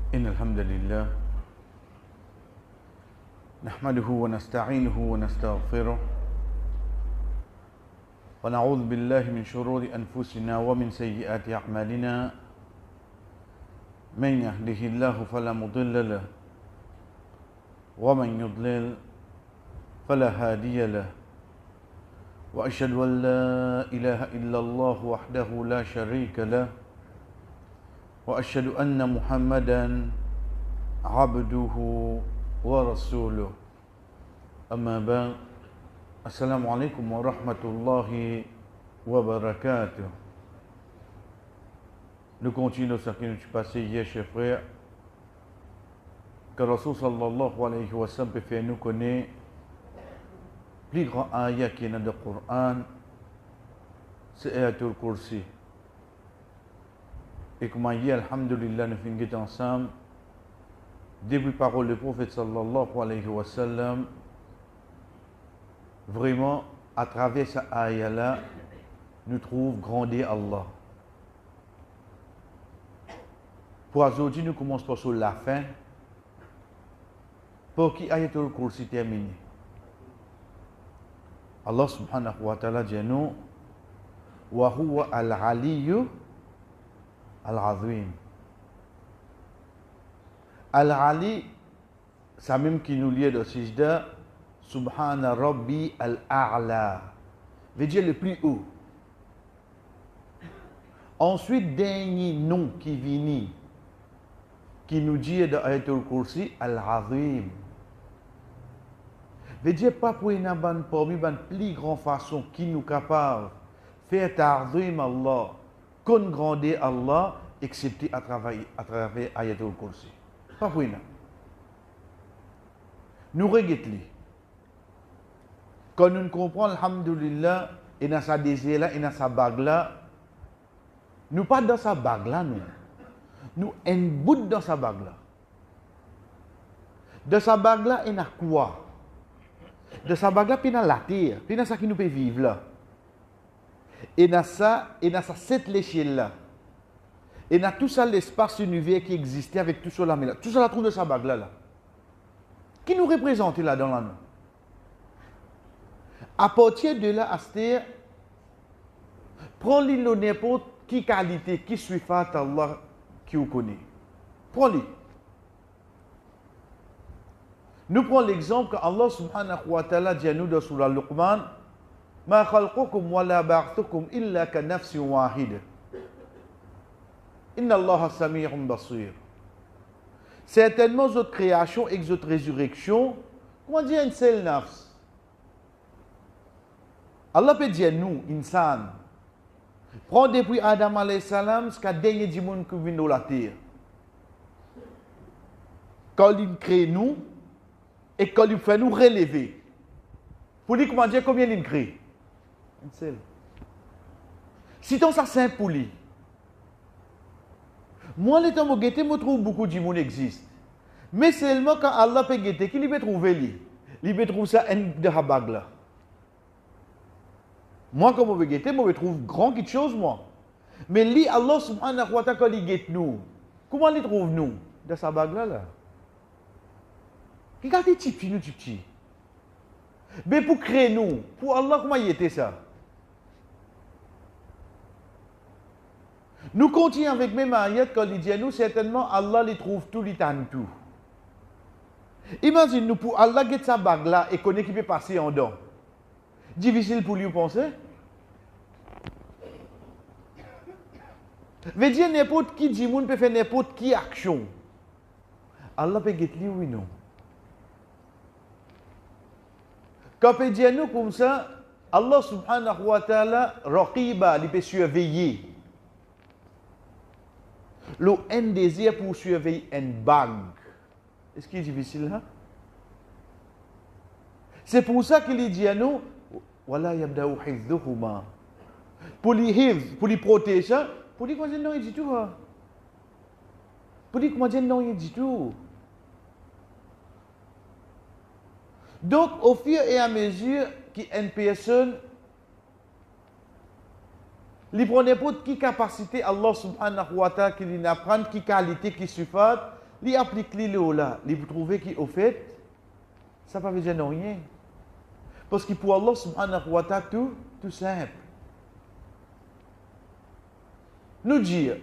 إن الحمد لله نحمده ونستعينه ونستغفره ونعوذ بالله من شرور أنفسنا ومن سيئات أعمالنا من يهده الله فلا مضل له ومن يضلل فلا هادي له وأشهد أن لا إله إلا الله وحده لا شريك له وأشهد أن محمدا عبده ورسوله أما بعد السلام عليكم ورحمة الله وبركاته. Nous continuons ce qui nous est passé hier, chers frères, que Rasul sallallahu alayhi wa sallam peut faire nous connaître plus grand ayat qui est dans le Coran, c'est Ayatul Kursi. Et comme hier, alhamdulillah, nous finissons ensemble, depuis parole du prophète sallallahu alayhi wa sallam, vraiment, à travers cette ayat-là, nous trouvons grandir Allah. Pour aujourd'hui, nous commençons par sur la fin, pour qui Ayatul Kursi termine. Allah subhanahu wa ta'ala dit nous, wa huwa al-aliyyu al-azim. Al-ali, ça même qui nous lie de Sijda, subhana rabbi al-a'la, veut dire le plus haut. Ensuite, dernier nom qui vient, qui nous dit dans Ayatul Kursi, al-azim. Veut dire pas pour une bonne parmi une plus grande façon qui nous capable faire ta'zim Allah, qu'on grandir Allah, excepté à travers Ayatul Kursi. Pas pour une. Nous regardons. Quand nous comprenons, alhamdulillah, et dans sa désir là, et dans sa bague là, nous pas dans sa bague là, nous. Nous un bout dans sa bague là. De sa bague là, il y a quoi? De sa bague là, puis dans la terre, puis dans ça qui nous peut vivre là. Et dans ça, cette échelle là. Et dans tout ça, l'espace univers qui existait avec tout cela, là. Tout ça, la trouve de sa bague là, là. Qui nous représente là dans la nous? À partir de là, Aster, prends-lui n'importe qui qualité, qui suit Allah, qui vous connaît. Prends-lui. Nous prenons l'exemple que Allah subhanahu wa ta'ala dit à nous dans Surah Luqman, Ma khalqukum wa la ba'thukum illa ka nafsin wahida. Inna Allah sami'un basir. Certainement, votre création et votre résurrection, comment dire une seule nafs? Allah peut dire nous, insan. Prends depuis Adam alayhi salam, ce qu'a dernier du monde qui vient de la terre. Quand il crée nous, et quand il fait nous relever. Pour dire comment dire combien il crée? Une seule. Si ton ça simple pour lui. Moi, les temps où je trouve beaucoup de monde existe. Mais seulement quand Allah peut guetter, qui peut trouver lui? Il peut trouver ça de habag là. Moi, quand je guetter, je trouve grand quelque chose, moi. Mais lui, Allah subhanahu wa ta'ala, quand il guette nous, comment il trouve nous? De sa bague là. Regardez petit, nous petit. Mais pour créer nous, pour Allah, comment il était ça? Nous continuons avec même ayat quand il dit à nous, certainement Allah les trouve tout, les tente tout. Imagine nous pour Allah get sa bague là et connaît qui peut passer en dedans. Difficile pour lui penser. Veut dire n'importe qui dit monde peut faire n'importe qui action. Allah peut get lui oui non. Quand on dit à nous comme ça, Allah subhanahu wa ta'ala, raqiba, il peut surveiller. Le un désir pour surveiller une bague. Est-ce qu'il est difficile là? C'est pour ça qu'il dit à nous, voilà yabda'u hifdhuhuma. Pour les protéger, pour dire comment dire non, il dit tout. Pour dire comment dire non, il dit tout. Donc, au fur et à mesure qu'une personne Il prend n'importe quelle capacité Allah subhanahu wa ta'ala qui lui apprend, qui qualité, qui suffit. il applique les lots là, il vous trouvez qu'au fait, ça ne veut pas dire non rien. Parce que pour Allah subhanahu wa ta'ala, tout simple. Nous dire,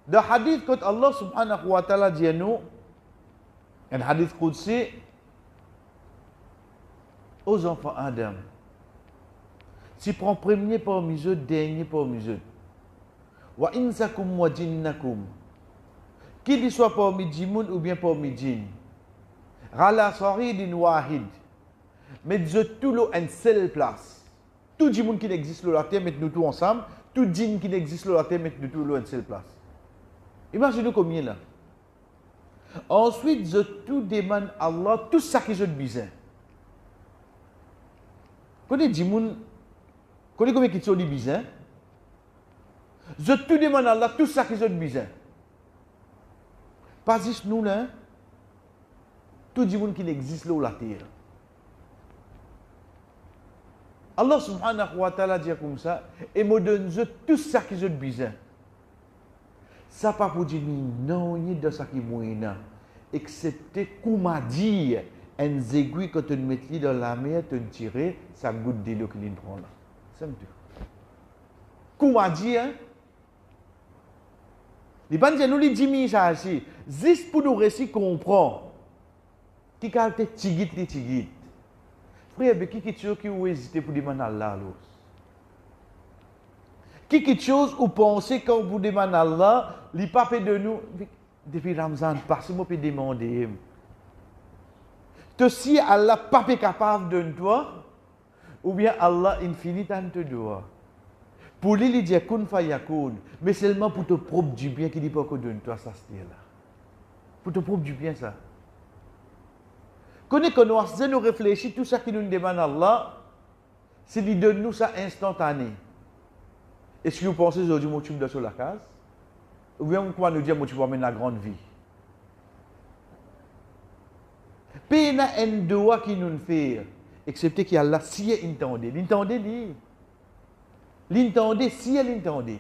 dans le hadith, quand Allah subhanahu wa ta'ala dit à nous, un hadith qudsi, aux enfants Adam, si prend premier parmi eux, dernier parmi eux, wa insakum wa jinnakum, qu'il soit parmi djimoun ou bien parmi djinn, rala saridin wahid, mettez tout l'eau en seule place. Tout djimoun qui n'existe sur la terre, mettez-nous tout ensemble. Tout djinn qui n'existe sur la terre, mettez-nous tout l'eau en seule place. Imaginez combien là. Ensuite, je tout demande à Allah tout ça qui est besoin. Connais djimoun, connais combien qui sont besoin? Je tout demande à Allah tout ça qui est besoin. Pas juste nous là. Tout djimoun qui n'existe sur la terre. Allah subhanahu wa ta'ala dit comme ça, et me donne tout ça qui est besoin. Ça pas pour dire non, ni de ça qui est moyen, excepté qu'on m'a dit, un aiguille quand tu mets dans la mer, tu tires, ça goutte de l'eau qui prend là. C'est tout. Qu'on m'a dit, hein? Les bandes nous les dit ça aussi, juste pour nous réussir comprendre. Qui caractère tigit. Frère, mais qui est chose qui vous hésitez pour demander à Allah? Qui est chose où pensez quand vous demandez à Allah, les papes de nous, depuis Ramzan, passez-moi pour demander. Si Allah pas capable de toi, ou bien Allah infini te doit. Pour lui, il dit kun fayakun, mais seulement pour te propre du bien qu'il dit pas que donne toi ça c'est là. Pour te propre du bien ça. Quand nous réfléchissons, tout ça qui nous demande Allah, c'est lui donne nous ça instantané. Est-ce que vous pensez aujourd'hui que tu me sur la case? Ou bien vous pouvez nous dire que tu vas mener la grande vie? Il y a un doigt qui nous fait, excepté qu'il y a là, si il entendait. L'entendait, si il entendait.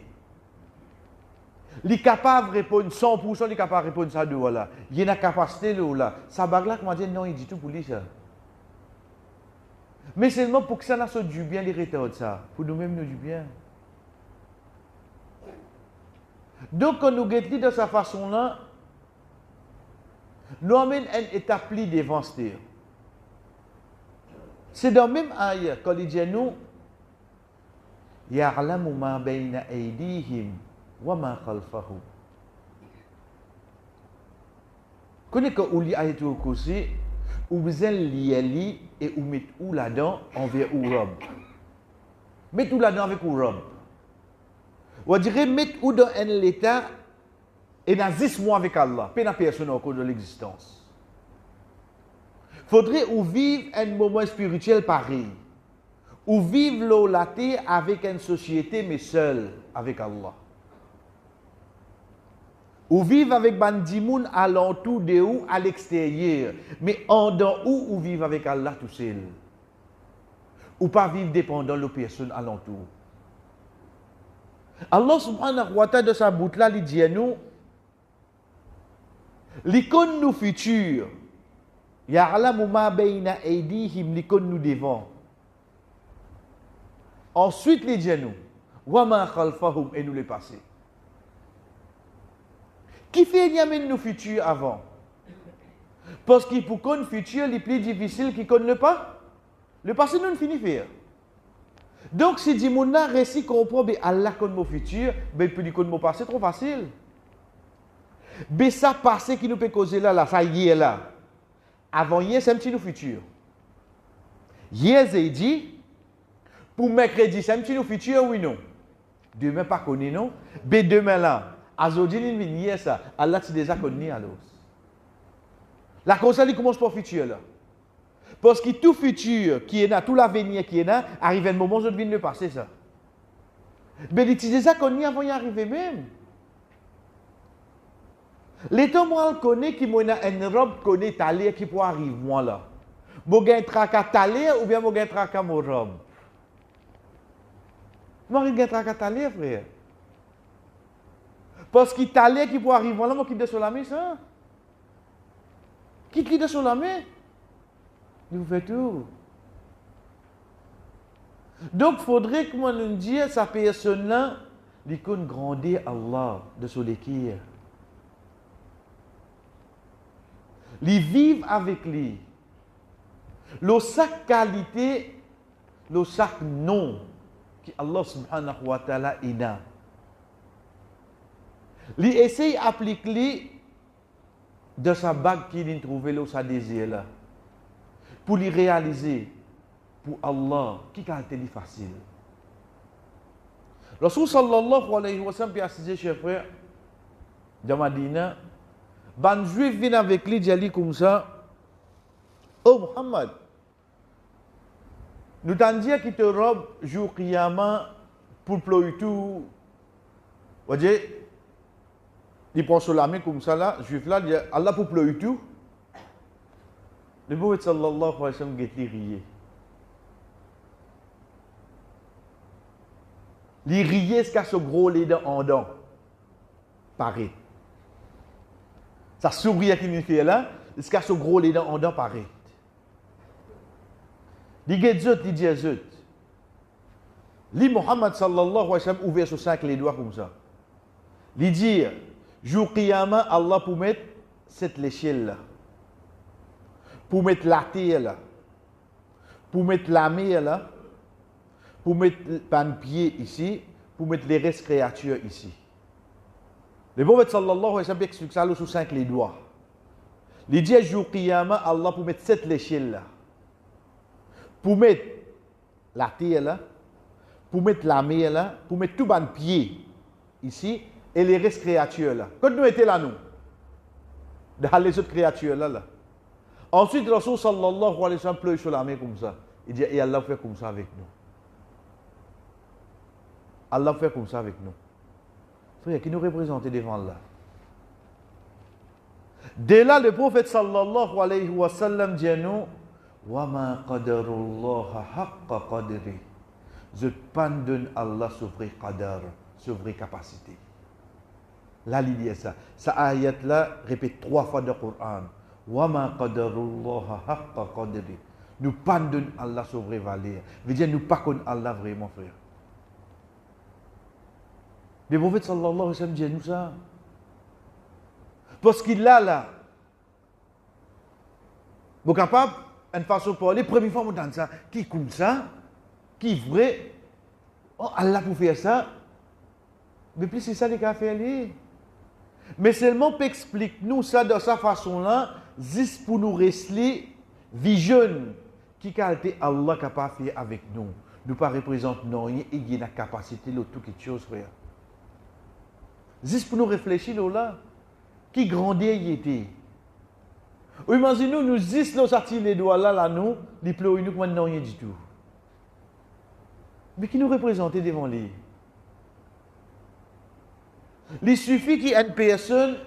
Il est capable de répondre 100%, il est capable de répondre ça de là. Il y a une capacité là. Ça bague là, comment dire, non, il dit tout pour lui ça. Mais seulement pour que ça n'a du bien, les retards ça. Pour nous-mêmes, nous du bien. Donc, quand nous guettons de cette façon-là, nous amène une étape devant ce terre. C'est dans le même ayah, quand il dit à nous, Ya'lamu ma bayna aydihim wa ma khalfahum. Connais que où li ayat au kursi, où vous lié et où met où là-dedans envers ou robe. Met où là-dedans avec ou robe. On dirait mettre où dans un état et dans 10 mois avec Allah, pas dans personne au cours de l'existence. Faudrait ou vivre un moment spirituel pareil, ou vivre la terre avec une société mais seul avec Allah. Ou vivre avec bandimoun alentour de où à l'extérieur, mais en dedans où vivre avec Allah tout seul. Ou pas vivre dépendant de personnes alentour. Allah subhanahu wa ta'ala de sa bouche là, il dit à nous, l'icône nous futur, ya'lamu ma bayna aydihim, l'icône nous devant. Ensuite, il dit à nous, wa ma khalfahum, et nous les passés. Qui fait y amène nous futur avant? Parce qu'il pour qu'on futur, il est plus difficile qu'il connaît pas. Le passé, nous ne finit faire. Donc, si Dimouna réussit comprend, ben Allah connaît mon futur, ben il peut dire connaît mon passé, trop facile. Ben ça passé qui nous peut causer là, ça y est là. Avant hier, c'est un petit nous futur. Hier, j'ai dit, pour mercredi, c'est un petit nous futur, oui, non. Demain, pas connu, non. Ben demain là, aujourd'hui, il vient ça. Allah, tu déjà connu alors. La cause, elle commence par futur là. Parce que tout futur qui est là, tout l'avenir qui est là, arrive un moment où je viens de passer ça. Mais il utilise ça qu'on y avant d'y arriver même. L'état moi je connais qui m'a une robe connaît taler qui peut arriver moi là. Moi gagne traka taler ou bien moi gagne traka mon robe. Moi gagne traka taler frère. Parce que taler qui peut arriver là moi qui descend la mise hein. Quitte l'idée sur la main. Il vous fait tout. Donc, il faudrait que moi nous dise, sa personne-là, il peut grandir Allah de son équilibre. Il vivre avec lui. Le sac qualité, le sac non, que Allah subhanahu wa ta'ala a. Il essaye d'appliquer de sa bague qu'il a trouvé là, sa désir là, pour lui réaliser, pour Allah, qui a été facile. Rasul sallallahu alayhi wa sallam, puis assisé chez frère, de Madina, ban juif vient avec lui, dit comme ça, oh Muhammad, nous t'en dit qu'il te robe jour Qiyamah pour pleurer tout. Vous voyez, il prend sur la main comme ça là, juif là, dit Allah pour pleurer tout. Le prophète sallallahu alayhi wa sallam get rié. Il riait ce qu'a ce gros les dents en dents. Pareil. Ça sourit qui nous fait là, ce qu'a ce gros les dents en dents pareil. Il dit zut, il dit zut. Li Muhammad sallallahu alayhi wa sallam ouvert sur 5 les doigts comme ça. Il dit, jour Qiyamah, Allah pour mettre cette l'échelle là. Pour mettre la terre là. Pour mettre la mer là. Pour mettre le pied ici. Pour mettre les restes créatures ici. Le prophète sallallahu alayhi wa sallam explique ça sur 5 les doigts. Il dit, jour Qiyamah, Allah pour mettre cette l'échelle là. Pour mettre la terre là, pour mettre la mer là, pour mettre tout le pied ici, et les restes créatures là. Quand nous étions là, nous, dans les autres créatures là. Ensuite, le Rasul sallallahu alayhi wa sallam pleure sur la main comme ça. Il dit, et Allah fait comme ça avec nous. Allah fait comme ça avec nous. Frère, qui nous représente devant Allah. Dès là, le prophète sallallahu alayhi wa sallam dit à nous, وَمَا قَدَرُ اللَّهَ حَقَّ قَدْرِ. Je pardonne Allah sur vrai qadar, sur vraie capacité. Là, il dit ça. Cette ayat-là répète 3 fois dans le Coran. وَمَا قَدَرُ اللَّهَ حَقَّ قَدْرِ. Nous pardonne Allah sur vraie valeur. Veut dire, nous ne pas Allah vraiment, frère. Le prophète sallallahu alayhi wa sallam dit nous ça. Parce qu'il a là. Vous capable une façon de parler, première fois, on entend ça, qui comme ça, qui vrai, oh Allah pour faire ça, mais puis c'est ça les qu'a fait. Mais seulement pour expliquer nous ça de sa façon-là, juste pour nous rester vision qui a été Allah capable de faire avec nous. Nous pas représente non rien et il y a la capacité de tout quelque chose, frère. Juste pour nous réfléchir là, qui grandit il était. Ou imaginez-nous, nous disons, nous sortir les doigts là, nous, les pleurons nous comme rien du tout. Mais qui nous représente devant lui? Il suffit qu'il y ait une personne,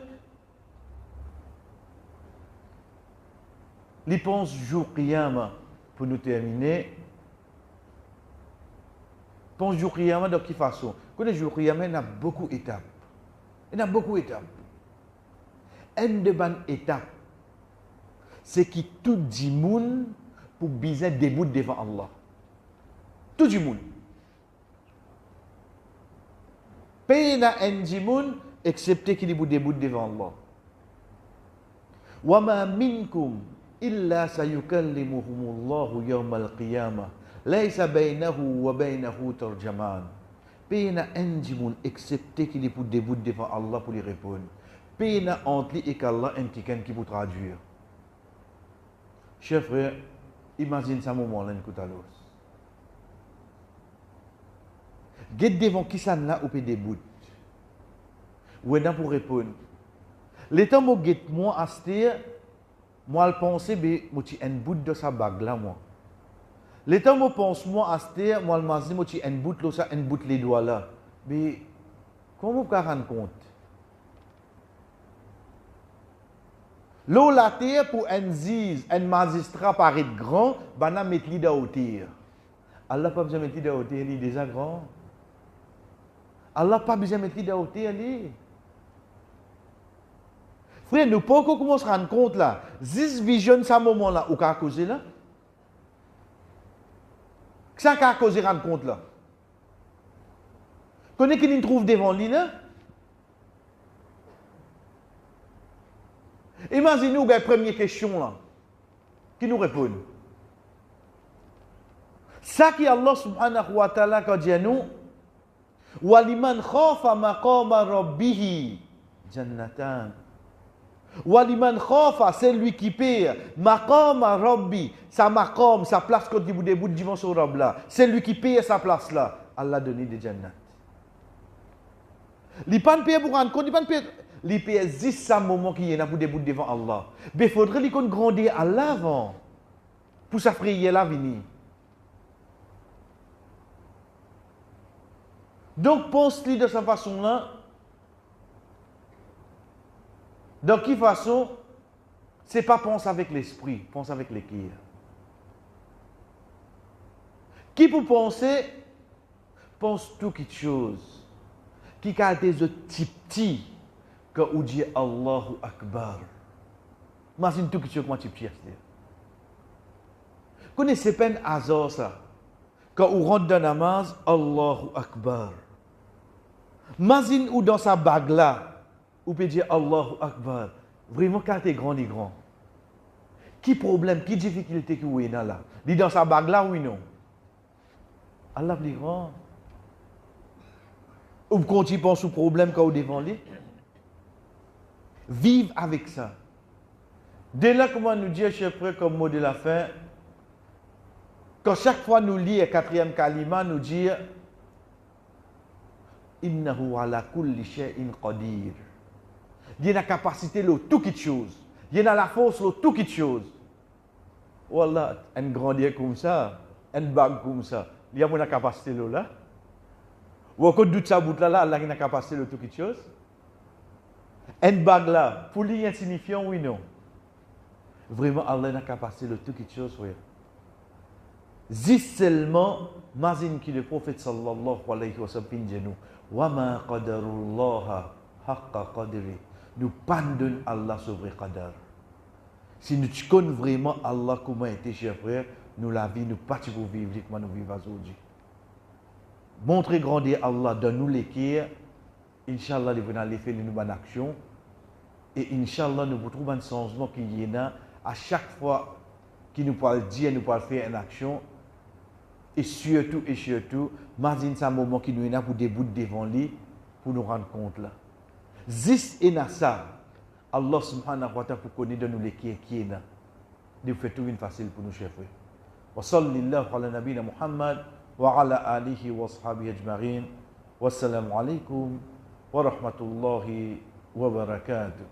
il pense jour Qiyamah, pour nous terminer. Pense jour Qiyamah de quelle façon? Quand le jour Qiyamah, il y a beaucoup d'étapes. Il y a beaucoup d'étapes. Une de bonnes étapes, c'est que tout le monde pour bien debout devant Allah. Tout le monde. Pas un monde excepté qu'il est debout devant Allah. وَمَا مِنْكُمْ إِلَّا سَيُكَلِّمُهُمُ اللَّهُ يَوْمَ الْقِيَامَةِ لَيْسَ بَيْنَهُ وَبَيْنَهُ تَرْجَمَانٌ. Pas un monde excepté qu'il est debout devant Allah pour lui répondre. Pas entre lui et Allah un quelqu'un qui peut traduire. Chers frères, imagine ce moment-là, écoute à l'os. Get devant qui ça là ou peut debout. Ou est pour répondre. L'état où get moi à ce moi le penser be moti un bout de sa bague là moi. L'état où pense moi à ce moi le mazi moti un bout là ça un bout les doigts là. Mais comment vous rendre compte? L'eau la terre pour un ziz, un magistrat paraît grand, bana met li da hauteur. Allah pas besoin mettre li da hauteur, il est déjà grand. Allah pas besoin mettre li da hauteur, il Frère, nous pas qu'on commence à rendre compte là. 10 vision, ce moment-là, ou qu'a causé là? Ça qu'a causé rendre compte là? Connais qui nous trouve devant lui là? Imaginez-nous la première question là. Qui nous répond? Ça qui Allah subhanahu wa ta'ala quand dit à nous, waliman khafa maqama rabbih jannatan. Waliman khafa, c'est lui qui paye maqama rabbi, sa maqam, sa place quand il debout devant son Rabb là. C'est lui qui paye sa place là. Allah donne des jannat. Il pas payer pour rendre compte, il pas payer, il paye juste ça moment qui est là pour debout devant Allah. Mais il faudrait qu'il grandir à l'avant pour sa prière là venir. Donc, pense-lui de cette façon-là. De quelle façon? C'est pas pense avec l'esprit, pense avec les cœurs. Qui pour penser, pense tout quelque chose. Qui a des petits, quand on dit Allahu Akbar. Imagine tout quelque chose comme petit. Connaissez pas un hasard ça. Quand on rentre dans la namaz, Allahu Akbar. Imagine ou dans sa bague là, ou peut dire Allahu Akbar. Vraiment, quand tu es grand, il est grand. Qui problème, qui difficulté que vous avez là? Dit dans sa bague là, oui, non. Allah est grand. Ou quand tu penses au problème quand vous devant lui, vive avec ça. Dès là, comment nous dire, chef frère, comme mot de la fin, quand chaque fois nous lisons le quatrième kalima, nous dire Innahu ala kulli shay'in qadir. Il y a la capacité de tout quelque chose. Il y a la force de tout quelque chose. Wallah, un grandir comme ça, un bague comme ça, il y a la capacité de là. Ou encore doute ça bout là, Allah a la capacité de tout quelque chose. Un bague là, pour lui insignifiant, oui, non. Vraiment, Allah a la capacité de tout quelque chose, oui. Juste seulement, imagine que le prophète sallallahu alayhi wa sallam dit nous, wa ma qadarullah haqqa qadri. Nous pardonnons Allah sur vrai qadar. Si nous connaissons vraiment Allah comment était, chers frères, nous la vie, nous pas pour vivre comme nous vivons aujourd'hui. Montrez grandir Allah, donne-nous l'équerre. Inch'Allah, nous allons aller faire une bonne action. Et Inch'Allah, nous trouvons un changement qui y a à chaque fois qu'il nous parle dire, nous parle faire une action. Et surtout, imagine ça un moment qui nous est là pour debout devant lui, pour nous rendre compte là. Zis et ça, Allah subhanahu wa ta'ala pour connaître de nous les qui est là. Nous fait tout une facile pour nous, chers frères. Wa sallallahu ala nabina Muhammad wa ala alihi wa sahbihi ajma'in. Wassalamu alaikum wa rahmatullahi wa barakatuh.